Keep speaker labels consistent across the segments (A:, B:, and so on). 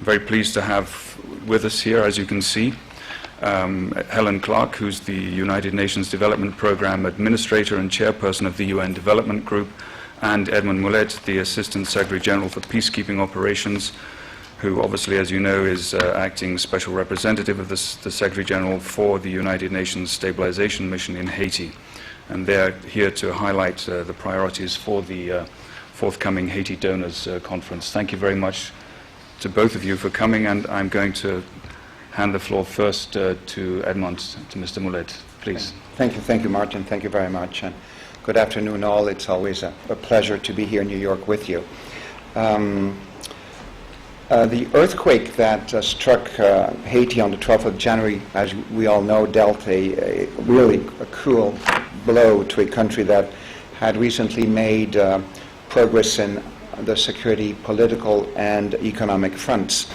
A: very pleased to have with us here, as you can see, Helen Clark, who's the United Nations Development Program Administrator and Chairperson of the UN Development Group, and Edmond Mulet, the Assistant Secretary General for Peacekeeping Operations, who obviously, as you know, is acting Special Representative of the Secretary General for the United Nations Stabilization Mission in Haiti. And they're here to highlight the priorities for the forthcoming Haiti Donors Conference. Thank you very much to both of you for coming, and I'm going to hand the floor first to Edmond, to Mr. Mulet, please.
B: Thank you, Martin. Thank you very much. And good afternoon, all. It's always a pleasure to be here in New York with you. The earthquake that struck Haiti on the 12th of January, as we all know, dealt a really cruel blow to a country that had recently made progress in the security, political, and economic fronts.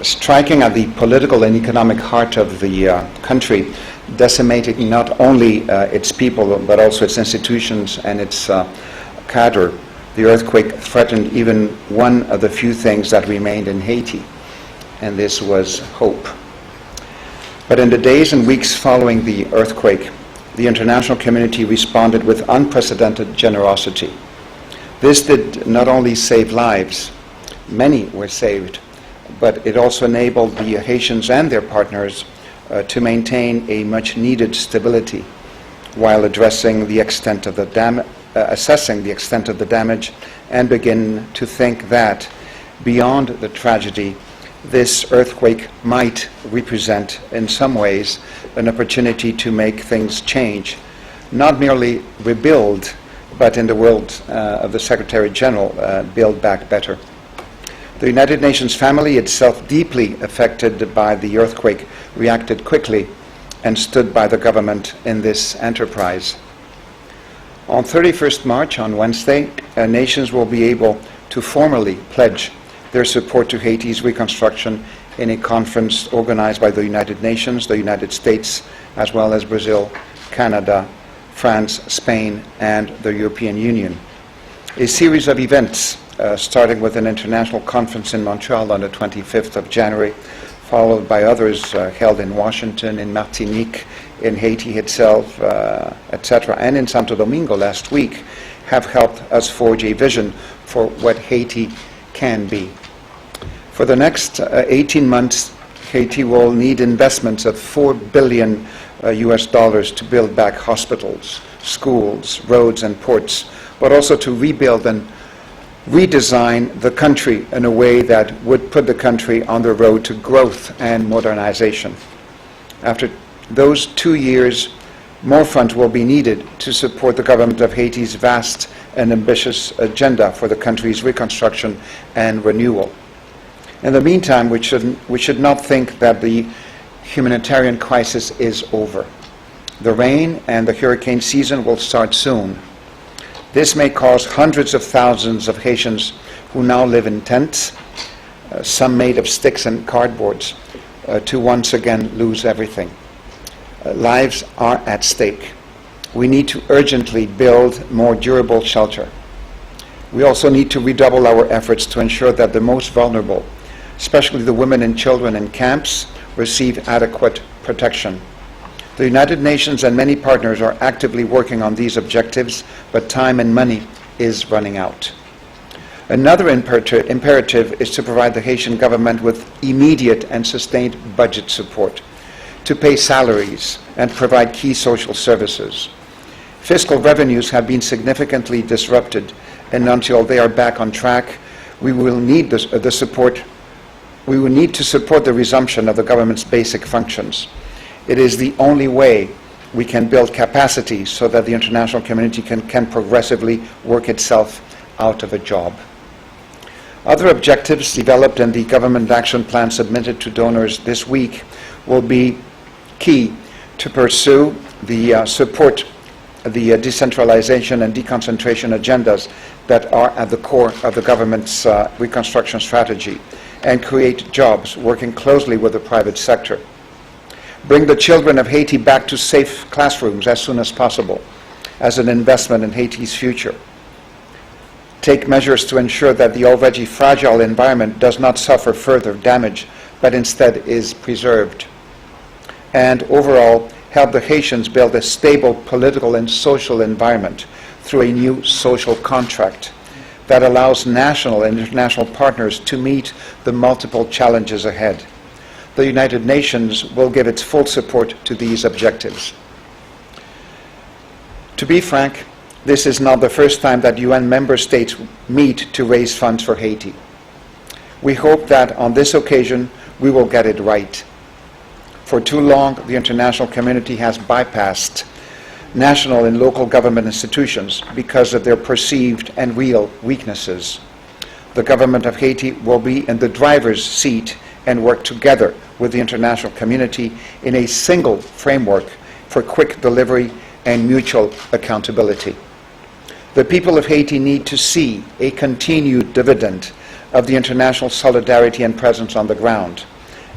B: Striking at the political and economic heart of the country, decimating not only its people, but also its institutions and its cadre. The earthquake threatened even one of the few things that remained in Haiti, and this was hope. But in the days and weeks following the earthquake, the international community responded with unprecedented generosity. This did not only save lives, many were saved, but it also enabled the Haitians and their partners to maintain a much-needed stability while addressing the extent of the assessing the extent of the damage, and begin to think that beyond the tragedy, this earthquake might represent in some ways an opportunity to make things change, not merely rebuild, but in the world of the Secretary General, build back better. The United Nations family, itself deeply affected by the earthquake, reacted quickly and stood by the government in this enterprise. On 31st March, on Wednesday, nations will be able to formally pledge their support to Haiti's reconstruction in a conference organized by the United Nations, the United States, as well as Brazil, Canada, France, Spain, and the European Union. A series of events, starting with an international conference in Montreal on the 25th of January, followed by others held in Washington, in Martinique, in Haiti itself, etc., and in Santo Domingo last week, have helped us forge a vision for what Haiti can be. For the next 18 months, Haiti will need investments of $4 billion US to build back hospitals, schools, roads, and ports, but also to rebuild and redesign the country in a way that would put the country on the road to growth and modernization. After those 2 years, more funds will be needed to support the government of Haiti's vast and ambitious agenda for the country's reconstruction and renewal. In the meantime, we should not think that the humanitarian crisis is over. The rain and the hurricane season will start soon. This may cause hundreds of thousands of Haitians who now live in tents, some made of sticks and cardboards, to once again lose everything. Lives are at stake. We need to urgently build more durable shelter. We also need to redouble our efforts to ensure that the most vulnerable, especially the women and children in camps, receive adequate protection. The United Nations and many partners are actively working on these objectives, but time and money is running out. Another imperative is to provide the Haitian government with immediate and sustained budget support, to pay salaries and provide key social services. Fiscal revenues have been significantly disrupted, and until they are back on track, we will need the support. We will need to support the resumption of the government's basic functions. It is the only way we can build capacity so that the international community can progressively work itself out of a job. Other objectives developed in the government action plan submitted to donors this week will be key to pursue the support the decentralization and deconcentration agendas that are at the core of the government's reconstruction strategy, and create jobs working closely with the private sector. Bring the children of Haiti back to safe classrooms as soon as possible as an investment in Haiti's future. take measures to ensure that the already fragile environment does not suffer further damage, but instead is preserved. And overall, help the Haitians build a stable political and social environment through a new social contract that allows national and international partners to meet the multiple challenges ahead. The United Nations will give its full support to these objectives. To be frank, this is not the first time that UN member states meet to raise funds for Haiti. We hope that on this occasion we will get it right. For too long, the international community has bypassed national and local government institutions because of their perceived and real weaknesses. The government of Haiti will be in the driver's seat and work together with the international community in a single framework for quick delivery and mutual accountability. The people of Haiti need to see a continued dividend of the international solidarity and presence on the ground.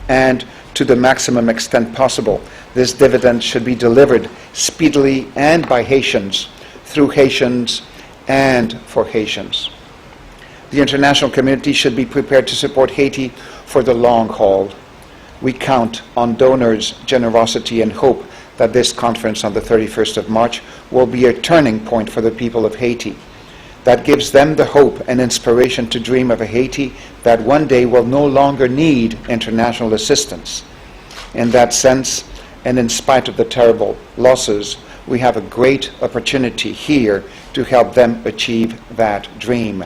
B: And to the maximum extent possible, this dividend should be delivered speedily and by Haitians, through Haitians and for Haitians. The international community should be prepared to support Haiti for the long haul. We count on donors' generosity and hope that this conference on the 31st of March will be a turning point for the people of Haiti that gives them the hope and inspiration to dream of a Haiti that one day will no longer need international assistance. In that sense, and in spite of the terrible losses, we have a great opportunity here to help them achieve that dream.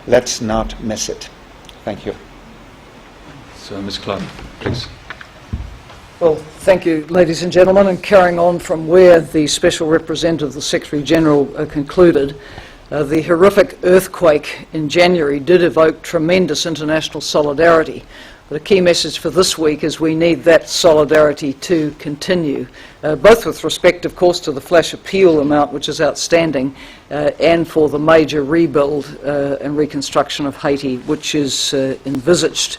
B: Let's not miss it. Thank you.
A: So, Ms. Clark, please.
C: Well, thank you, ladies and gentlemen. And carrying on from where the Special Representative, the Secretary-General, concluded, the horrific earthquake in January did evoke tremendous international solidarity. But a key message for this week is we need that solidarity to continue, both with respect, of course, to the flash appeal amount, which is outstanding, and for the major rebuild and reconstruction of Haiti, which is envisaged.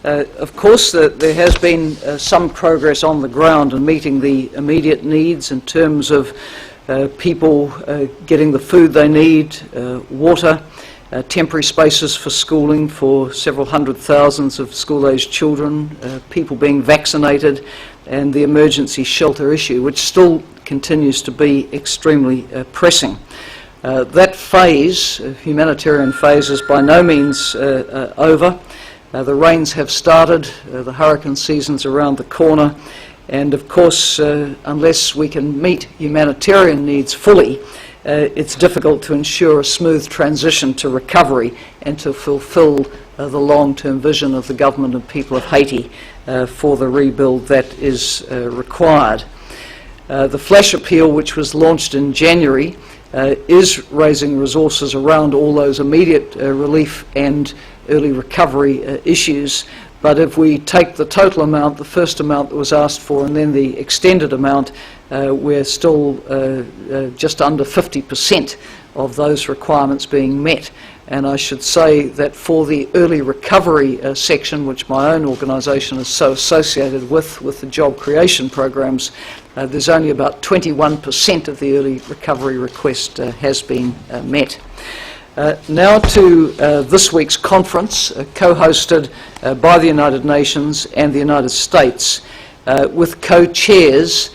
C: Of course, there has been some progress on the ground in meeting the immediate needs in terms of people getting the food they need, water, temporary spaces for schooling for several hundred thousands of school-aged children, people being vaccinated, and the emergency shelter issue, which still continues to be extremely pressing. That phase, humanitarian phase, is by no means over. The rains have started, the hurricane season's around the corner, and of course, unless we can meet humanitarian needs fully, it's difficult to ensure a smooth transition to recovery and to fulfill the long-term vision of the government and people of Haiti for the rebuild that is required. The flash appeal, which was launched in January, is raising resources around all those immediate relief and early recovery issues. But if we take the total amount, the first amount that was asked for, and then the extended amount, we're still just under 50% of those requirements being met. And I should say that for the early recovery section, which my own organisation is so associated with the job creation programs, there's only about 21% of the early recovery request has been met. Now to this week's conference, co-hosted by the United Nations and the United States, with co-chairs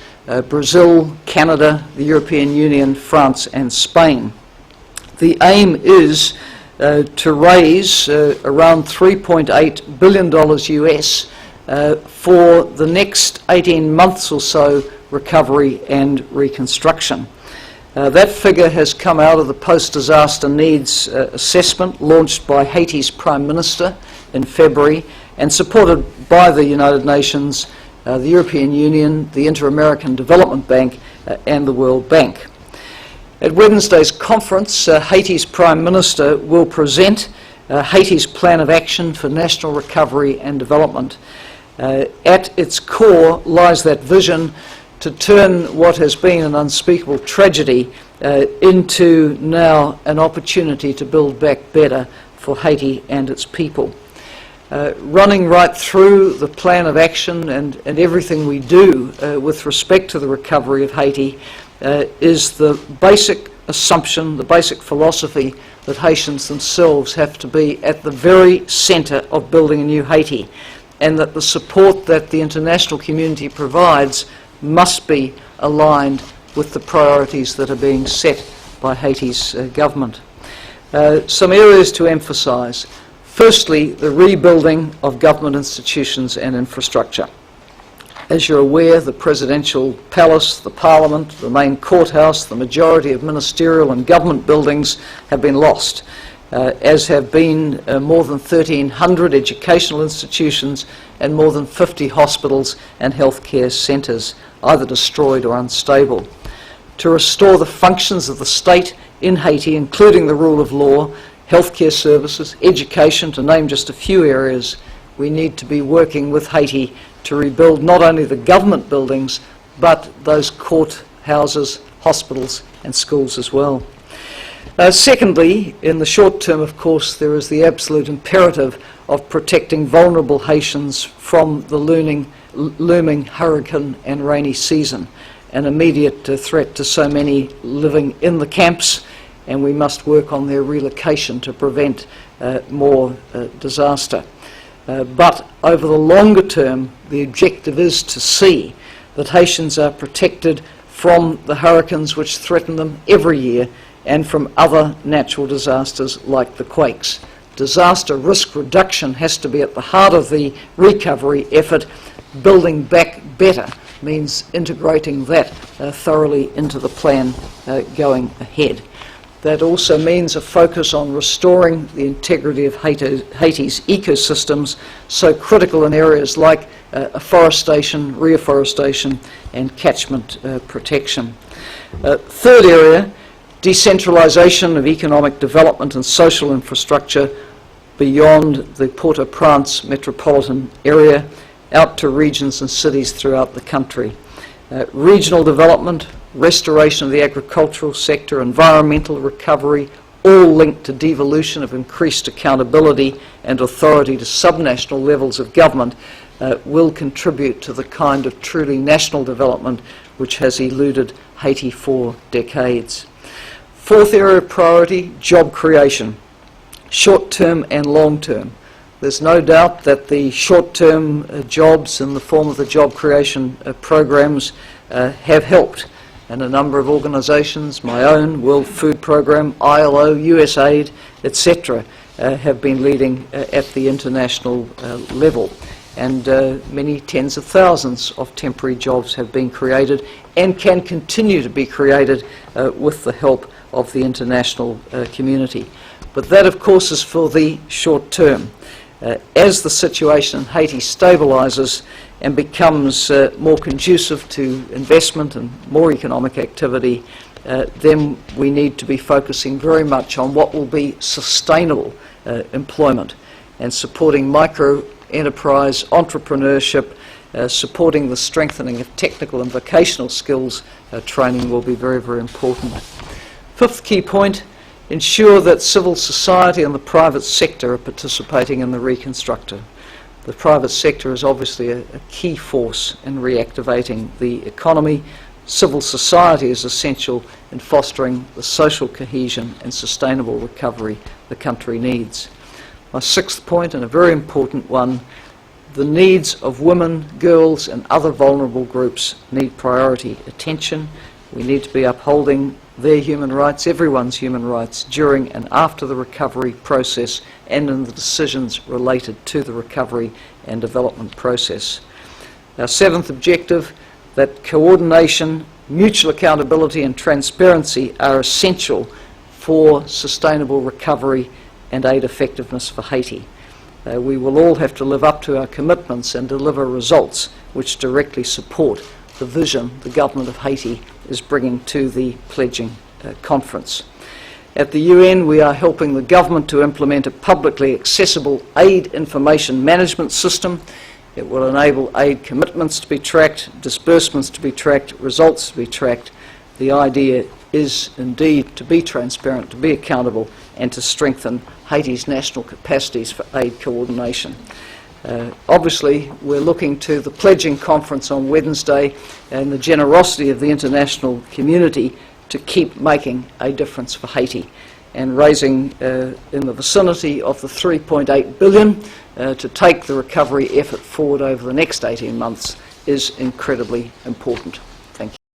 C: Brazil, Canada, the European Union, France and Spain. The aim is to raise around $3.8 billion US for the next 18 months or so recovery and reconstruction. That figure has come out of the post-disaster needs assessment launched by Haiti's Prime Minister in February and supported by the United Nations, the European Union, the Inter-American Development Bank and the World Bank. At Wednesday's conference, Haiti's Prime Minister will present Haiti's Plan of Action for National Recovery and Development. At its core lies that vision to turn what has been an unspeakable tragedy into now an opportunity to build back better for Haiti and its people. Running right through the plan of action and everything we do with respect to the recovery of Haiti is the basic assumption, the basic philosophy that Haitians themselves have to be at the very centre of building a new Haiti, and that the support that the international community provides must be aligned with the priorities that are being set by Haiti's government. Some areas to emphasise. Firstly, the rebuilding of government institutions and infrastructure. As you're aware, the presidential palace, the parliament, the main courthouse, the majority of ministerial and government buildings have been lost, as have been more than 1,300 educational institutions and more than 50 hospitals and healthcare centres, either destroyed or unstable. To restore the functions of the state in Haiti, including the rule of law, healthcare services, education, to name just a few areas, we need to be working with Haiti to rebuild not only the government buildings, but those courthouses, hospitals and schools as well. Secondly, in the short term, of course, there is the absolute imperative of protecting vulnerable Haitians from the looming hurricane and rainy season, an immediate threat to so many living in the camps, and we must work on their relocation to prevent more disaster. But over the longer term, the objective is to see that Haitians are protected from the hurricanes which threaten them every year and from other natural disasters like the quakes. Disaster risk reduction has to be at the heart of the recovery effort. Building back better means integrating that thoroughly into the plan going ahead. That also means a focus on restoring the integrity of Haiti's ecosystems, so critical in areas like afforestation, reforestation and catchment protection. Third area, decentralisation of economic development and social infrastructure beyond the Port-au-Prince metropolitan area out to regions and cities throughout the country. Regional development, restoration of the agricultural sector, environmental recovery, all linked to devolution of increased accountability and authority to subnational levels of government, will contribute to the kind of truly national development which has eluded Haiti for decades. Fourth area of priority, job creation, short-term and long-term. There's no doubt that the short-term jobs in the form of the job creation programs have helped. And a number of organisations, my own, World Food Programme, ILO, USAID, etc., have been leading at the international level. And many tens of thousands of temporary jobs have been created and can continue to be created with the help of the international community. But that, of course, is for the short term. As the situation in Haiti stabilises and becomes more conducive to investment and more economic activity, then we need to be focusing very much on what will be sustainable employment and supporting micro-enterprise entrepreneurship, supporting the strengthening of technical and vocational skills training will be very, very important. Fifth key point, ensure that civil society and the private sector are participating in the reconstruction. The private sector is obviously a key force in reactivating the economy. Civil society is essential in fostering the social cohesion and sustainable recovery the country needs. My sixth point, and a very important one, the needs of women, girls and other vulnerable groups need priority attention. We need to be upholding their human rights, everyone's human rights, during and after the recovery process and in the decisions related to the recovery and development process. Our seventh objective, that coordination, mutual accountability and transparency are essential for sustainable recovery and aid effectiveness for Haiti. We will all have to live up to our commitments and deliver results which directly support the vision the Government of Haiti is bringing to the pledging conference. At the UN, we are helping the government to implement a publicly accessible aid information management system. It will enable aid commitments to be tracked, disbursements to be tracked, results to be tracked. The idea is indeed to be transparent, to be accountable, and to strengthen Haiti's national capacities for aid coordination. Obviously, we're looking to the pledging conference on Wednesday and the generosity of the international community to keep making a difference for Haiti, and raising in the vicinity of the 3.8 billion to take the recovery effort forward over the next 18 months is incredibly important.